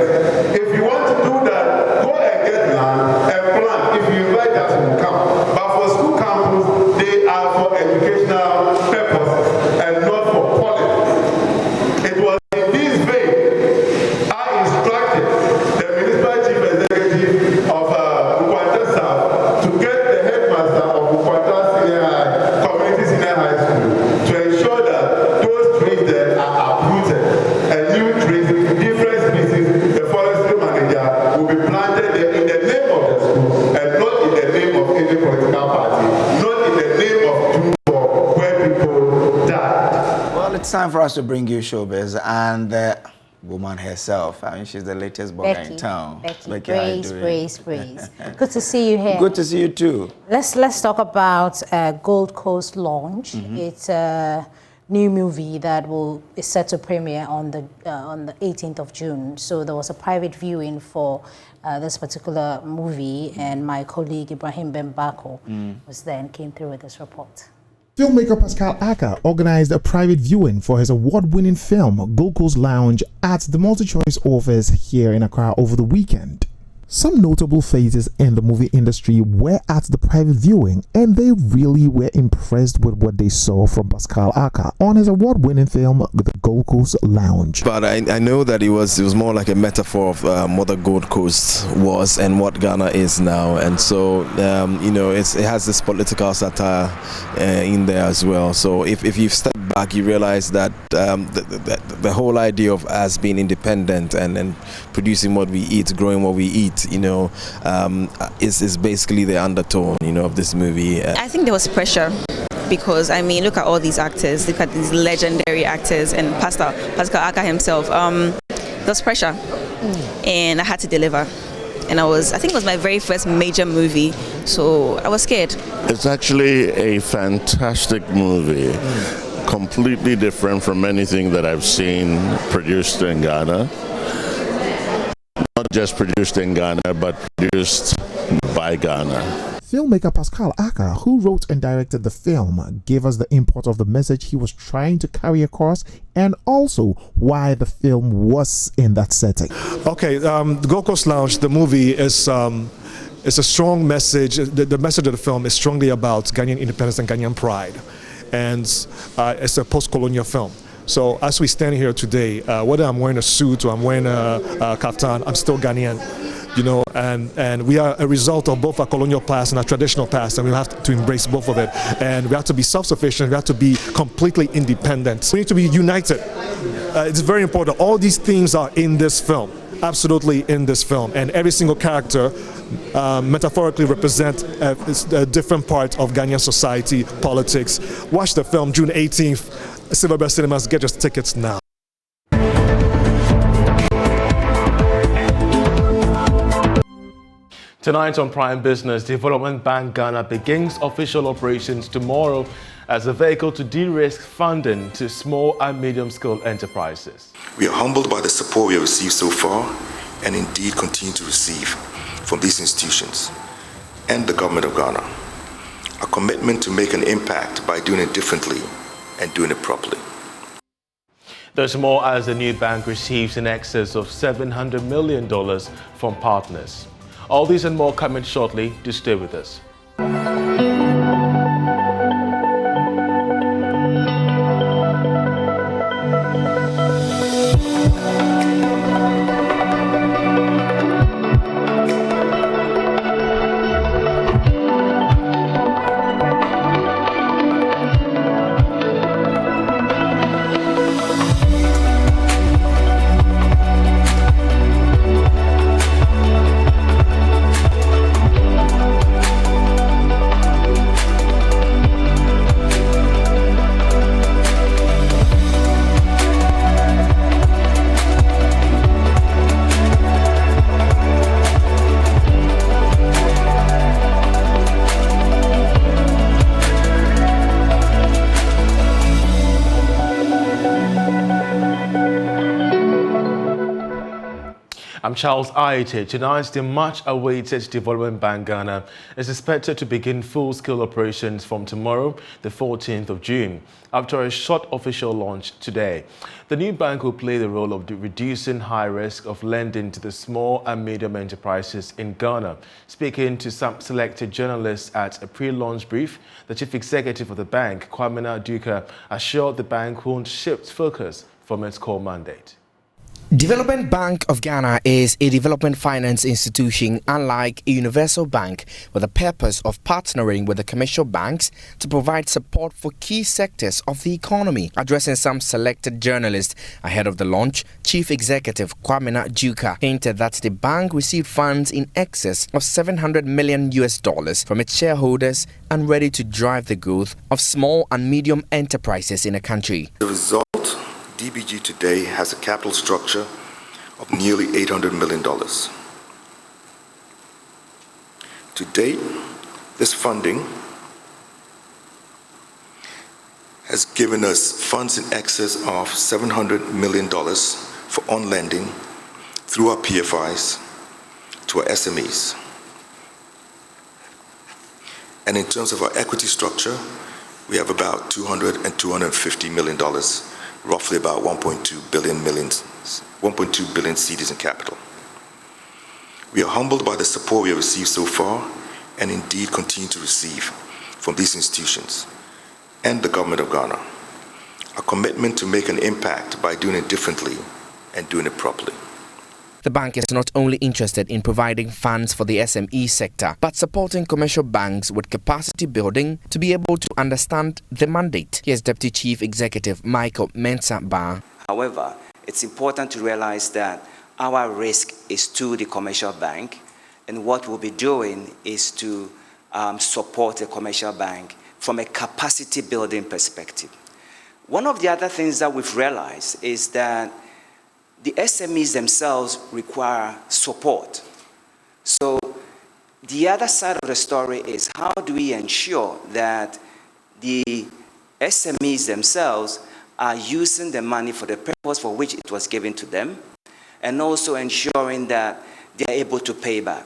If you want to do that, go and get land and plant. If you invite us, we'll come. But for school campus, they are for educational purposes and not for politics. It was in this vein I instructed the municipal chief executive of Ukwanta South to get the headmaster of Ukwanta Community Senior High School to ensure that those trees there are uprooted and new trees, different species, the forestry manager will be planted there in the name of the school and not in the name of any political party, not in the name of June 4 where people died. Well, it's time for us to bring you Showbiz and the woman herself. I mean, she's the latest blogger in town. Becky, praise. Good to see you here. Good to see you too. Let's talk about Gold Coast Launch. It's a new movie that is set to premiere on the 18th of June. So there was a private viewing for this particular movie, and my colleague Ibrahim Bembako was there and came through with this report. Filmmaker Pascal Aka organized a private viewing for his award-winning film Gold Coast Lounge at the multi-choice office here in Accra over the weekend. Some notable faces in the movie industry were at the private viewing, and they really were impressed with what they saw from Pascal Aka on his award-winning film The Gold Coast Lounge. But I know that it was more like a metaphor of what the Gold Coast was and what Ghana is now, and so it has this political satire in there as well. So if you step back, you realize that the whole idea of us being independent and producing what we eat, growing what we eat, is basically the undertone, of this movie. I think there was pressure because, I mean, look at all these actors, look at these legendary actors, and Pascal Aka himself. There was pressure, and I had to deliver. And I think it was my very first major movie, so I was scared. It's actually a fantastic movie, completely different from anything that I've seen produced in Ghana. Not just produced in Ghana, but produced by Ghana. Filmmaker Pascal Aka, who wrote and directed the film, gave us the import of the message he was trying to carry across and also why the film was in that setting. Okay, the Gold Coast Lounge, the movie is a strong message. The message of the film is strongly about Ghanaian independence and Ghanaian pride, and it's a post-colonial film. So as we stand here today, whether I'm wearing a suit or I'm wearing a kaftan, I'm still Ghanaian, and we are a result of both our colonial past and our traditional past, and we have to embrace both of it. And we have to be self-sufficient, we have to be completely independent. We need to be united. It's very important. All these themes are in this film, absolutely in this film, and every single character metaphorically represent a different part of Ghanaian society, politics. Watch the film June 18th. Silverbird Cinemas, get your tickets now. Tonight on Prime Business, Development Bank Ghana begins official operations tomorrow as a vehicle to de-risk funding to small and medium-scale enterprises. We are humbled by the support we have received so far and indeed continue to receive from these institutions and the government of Ghana. A commitment to make an impact by doing it differently and doing it properly. There's more as the new bank receives in excess of $700 million from partners. All these and more coming shortly. Do stay with us. I'm Charles Aite. Tonight's the much-awaited Development Bank Ghana is expected to begin full-scale operations from tomorrow, the 14th of June, after a short official launch today. The new bank will play the role of reducing high risk of lending to the small and medium enterprises in Ghana. Speaking to some selected journalists at a pre-launch brief, the chief executive of the bank, Komenda, assured the bank won't shift focus from its core mandate. Development Bank of Ghana is a development finance institution unlike a universal bank with the purpose of partnering with the commercial banks to provide support for key sectors of the economy. Addressing some selected journalists ahead of the launch, Chief Executive Komenda hinted that the bank received funds in excess of $700 million from its shareholders and ready to drive the growth of small and medium enterprises in the country. The result, DBG today has a capital structure of nearly $800 million. To date, this funding has given us funds in excess of $700 million for on-lending through our PFIs to our SMEs. And in terms of our equity structure, we have about $200 and $250 million, roughly about 1.2 billion cedis in capital. We are humbled by the support we have received so far and indeed continue to receive from these institutions and the government of Ghana. A commitment to make an impact by doing it differently and doing it properly. The bank is not only interested in providing funds for the SME sector, but supporting commercial banks with capacity building to be able to understand the mandate. Here's Deputy Chief Executive Michael Mensah-Ba. However, it's important to realize that our risk is to the commercial bank, and what we'll be doing is to support the commercial bank from a capacity building perspective. One of the other things that we've realized is that the SMEs themselves require support. So the other side of the story is how do we ensure that the SMEs themselves are using the money for the purpose for which it was given to them, and also ensuring that they are able to pay back.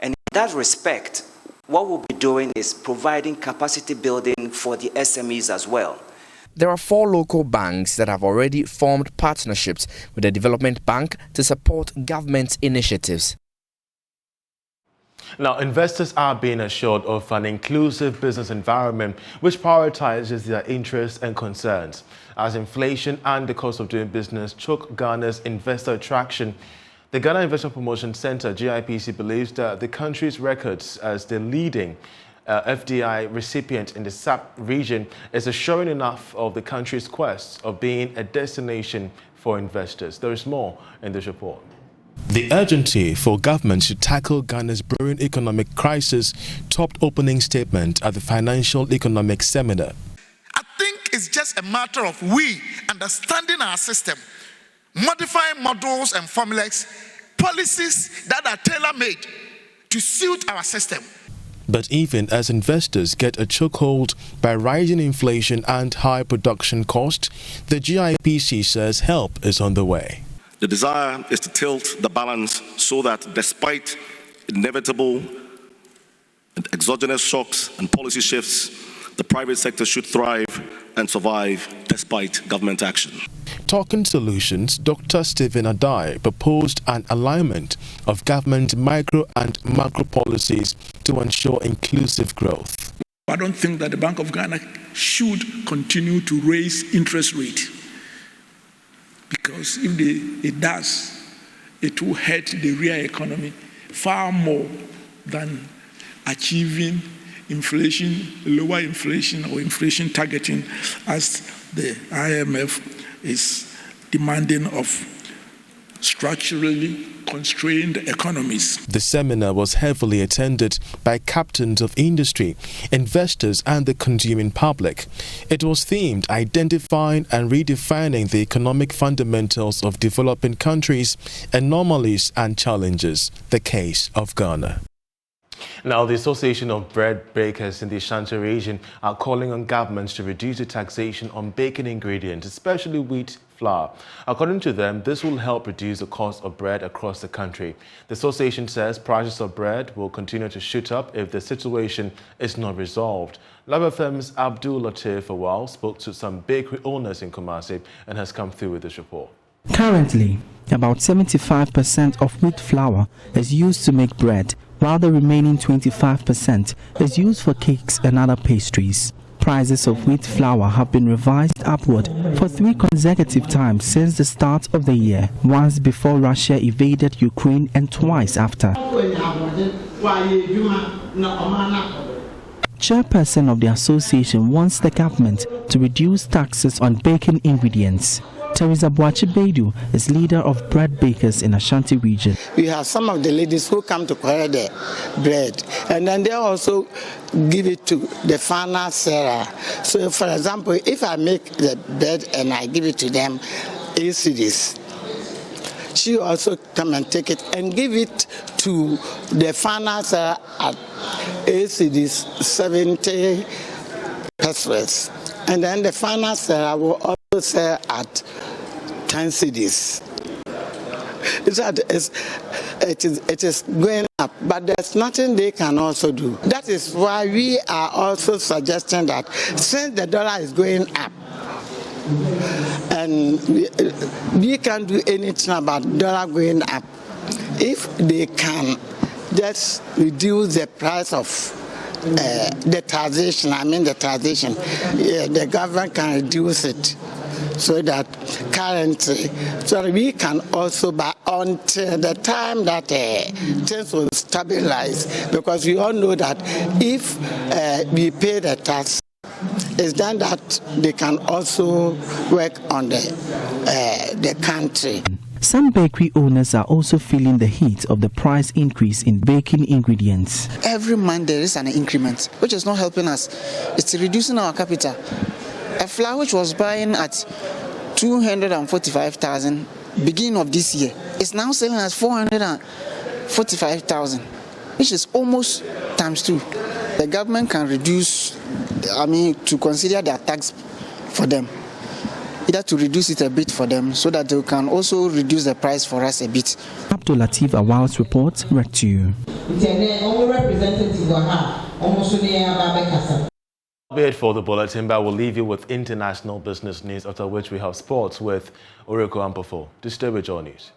And in that respect, what we'll be doing is providing capacity building for the SMEs as well. There are 4 local banks that have already formed partnerships with the Development Bank to support government initiatives. Now, investors are being assured of an inclusive business environment which prioritizes their interests and concerns. As inflation and the cost of doing business choke Ghana's investor attraction, the Ghana Investor Promotion Center, GIPC, believes that the country's records as the leading FDI recipient in the SAP region is assuring enough of the country's quest of being a destination for investors. There is more in this report. The urgency for government to tackle Ghana's brewing economic crisis topped opening statement at the Financial Economic Seminar. I think it's just a matter of we understanding our system, modifying models and formulas, policies that are tailor-made to suit our system. But even as investors get a chokehold by rising inflation and high production costs, the GIPC says help is on the way. The desire is to tilt the balance so that despite inevitable exogenous shocks and policy shifts, the private sector should thrive and survive despite government action. Talking Solutions, Dr. Stephen Adai proposed an alignment of government micro and macro policies to ensure inclusive growth. I don't think that the Bank of Ghana should continue to raise interest rate, because if it does, it will hurt the real economy far more than achieving inflation, lower inflation or inflation targeting as the IMF is demanding of structurally constrained economies. The seminar was heavily attended by captains of industry, investors and the consuming public. It was themed identifying and redefining the economic fundamentals of developing countries, anomalies and challenges, the case of Ghana. Now, the Association of Bread Bakers in the Ashanti region are calling on governments to reduce the taxation on baking ingredients, especially wheat flour. According to them, this will help reduce the cost of bread across the country. The association says prices of bread will continue to shoot up if the situation is not resolved. Love FM's Abdul Latif Awal spoke to some bakery owners in Kumasi and has come through with this report. Currently, about 75% of wheat flour is used to make bread, while the remaining 25% is used for cakes and other pastries. Prices of wheat flour have been revised upward for 3 consecutive times since the start of the year, once before Russia invaded Ukraine and twice after. Chairperson of the association wants the government to reduce taxes on baking ingredients. Teresa Boachibedu is leader of bread bakers in Ashanti region. We have some of the ladies who come to collect the bread, and then they also give it to the final seller. So, for example, if I make the bread and I give it to them, ACDs, she also come and take it and give it to the final seller at ACDs 70 pesos, and then the final seller will also sell at 10 cedis. It is going up, but there's nothing they can also do. That is why we are also suggesting that since the dollar is going up, and we can't do anything about dollar going up, if they can just reduce the price of the transition, the government can reduce it so that currently, so we can also buy until the time that things will stabilize, because we all know that if we pay the tax, it's then that they can also work on the country. Some bakery owners are also feeling the heat of the price increase in baking ingredients. Every month there is an increment, which is not helping us. It's reducing our capital. A flour which was buying at 245,000 beginning of this year is now selling at 445,000, which is almost times 2. The government can reduce, to consider their tax for them, either to reduce it a bit for them so that they can also reduce the price for us a bit. Abdul Latif Awal's report read to you. Be it for the bulletin, but we'll leave you with international business news, after which we have sports with Oreko Ampofo. To stay with your news.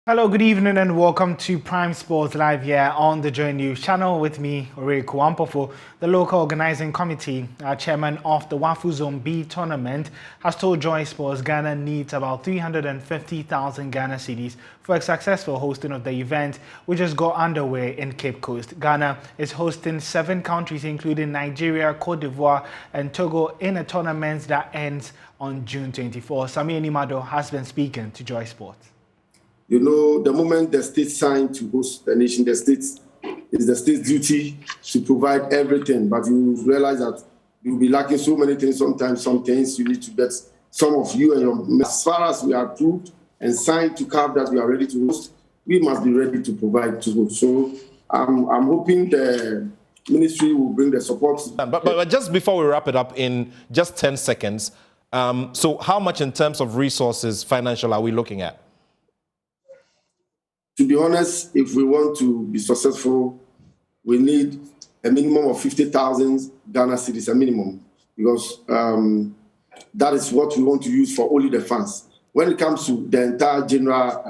Hello, good evening and welcome to Prime Sports Live here on the Joy News channel with me, Oreko Ampofo. The local organizing committee, chairman of the Wafu Zone B tournament, has told Joy Sports Ghana needs about 350,000 Ghana cedis for a successful hosting of the event, which has got underway in Cape Coast. Ghana is hosting 7 countries, including Nigeria, Cote d'Ivoire, and Togo, in a tournament that ends on June 24. Samir Nimado has been speaking to Joy Sports. You know, the moment the state signed to host the nation, the state's duty to provide everything. But you realize that you'll be lacking so many things. Sometimes some things you need to get some of you and your. As far as we are approved and signed to CAF that we are ready to host, we must be ready to provide to host. So I'm hoping the ministry will bring the support. But just before we wrap it up in just 10 seconds, so how much in terms of resources, financial, are we looking at? To be honest, if we want to be successful, we need a minimum of 50,000 Ghana cedis, a minimum, because that is what we want to use for only the fans. When it comes to the entire general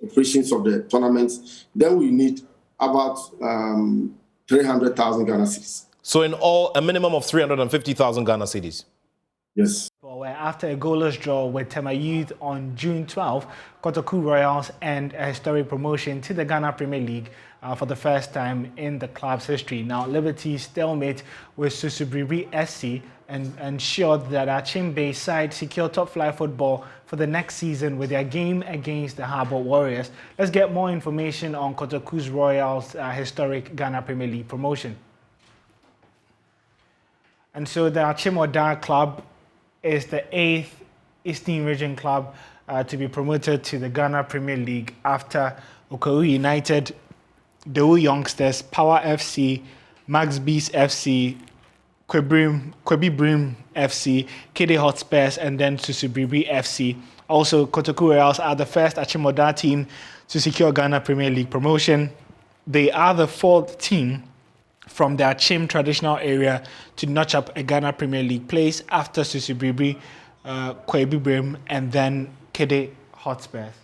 operations of the tournaments, then we need about 300,000 Ghana cedis. So in all, a minimum of 350,000 Ghana cedis? Yes. After a goalless draw with Tema Youth on June 12, Kotoku Royals earned a historic promotion to the Ghana Premier League for the first time in the club's history. Now, Liberty's stalemate with Susubriri SC ensured that our Chim-based side secured top-flight football for the next season with their game against the Harbour Warriors. Let's get more information on Kotoku Royals' historic Ghana Premier League promotion. And so the Achimota club is the 8th Eastern Region club to be promoted to the Ghana Premier League after Okowu United, Dewu Youngsters, Power FC, Max Beast FC, Kwebi Brim FC, Kede Hotspurs, and then Susubriri FC. Also, Kotoku Royals are the first Achimota team to secure Ghana Premier League promotion. They are the 4th team from their Chim traditional area to notch up a Ghana Premier League place after Susubriri, Kwebi Brim, and then Kede Hotspurs.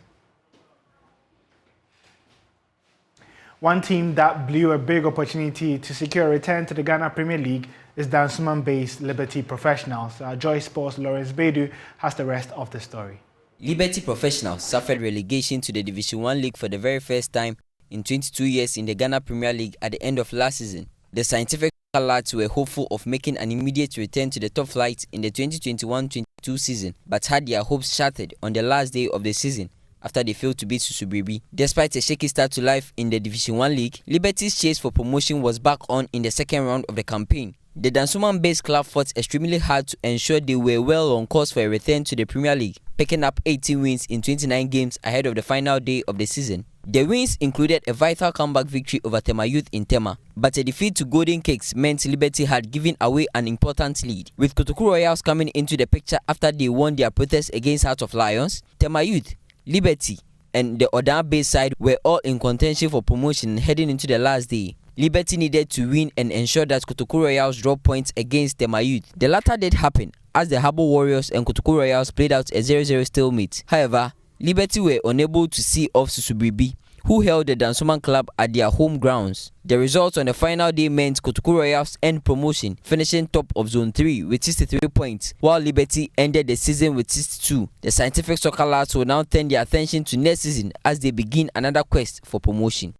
One team that blew a big opportunity to secure a return to the Ghana Premier League is Dansoman-based Liberty Professionals. Joy Sports' Lawrence Bedu has the rest of the story. Liberty Professionals suffered relegation to the Division 1 League for the very first time in 22 years in the Ghana Premier League at the end of last season. The scientific lads were hopeful of making an immediate return to the top flight in the 2021-22 season, but had their hopes shattered on the last day of the season after they failed to beat Susubriri. Despite a shaky start to life in the Division 1 League, Liberty's chase for promotion was back on in the second round of the campaign. The Dansoman-based club fought extremely hard to ensure they were well on course for a return to the Premier League, picking up 18 wins in 29 games ahead of the final day of the season. The wins included a vital comeback victory over Tema Youth in Tema, but a defeat to Golden Cakes meant Liberty had given away an important lead. With Kotoku Royals coming into the picture after they won their protest against Heart of Lions, Tema Youth, Liberty, and the Odan-based side were all in contention for promotion heading into the last day. Liberty needed to win and ensure that Kotoku Royals dropped points against Tema Youth. The latter did happen as the Harbour Warriors and Kotoku Royals played out a 0-0 stalemate. However, Liberty were unable to see off Susubriri, who held the Dansoman club at their home grounds. The results on the final day meant Kotoku Royals earned promotion, finishing top of Zone 3 with 63 points, while Liberty ended the season with 62. The scientific soccer lads will now turn their attention to next season as they begin another quest for promotion.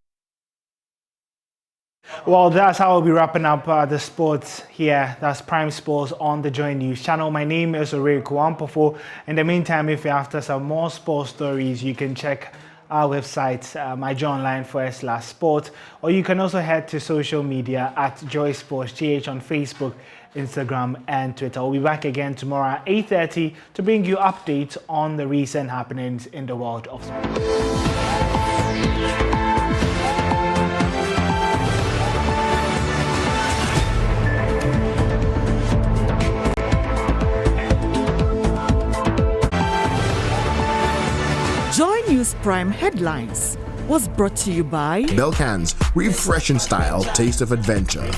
Well, that's how we'll be wrapping up the sports here. That's Prime Sports on the Joy News channel. My name is Orey Kuampofo. In the meantime, if you're after some more sports stories, you can check our website, myjoyonline.com/sport, or you can also head to social media at Joy Sports GH on Facebook, Instagram, and Twitter. We'll be back again tomorrow at 8:30 to bring you updates on the recent happenings in the world of sport. Joy News Prime Headlines was brought to you by Belcan's refreshing style, taste of adventure.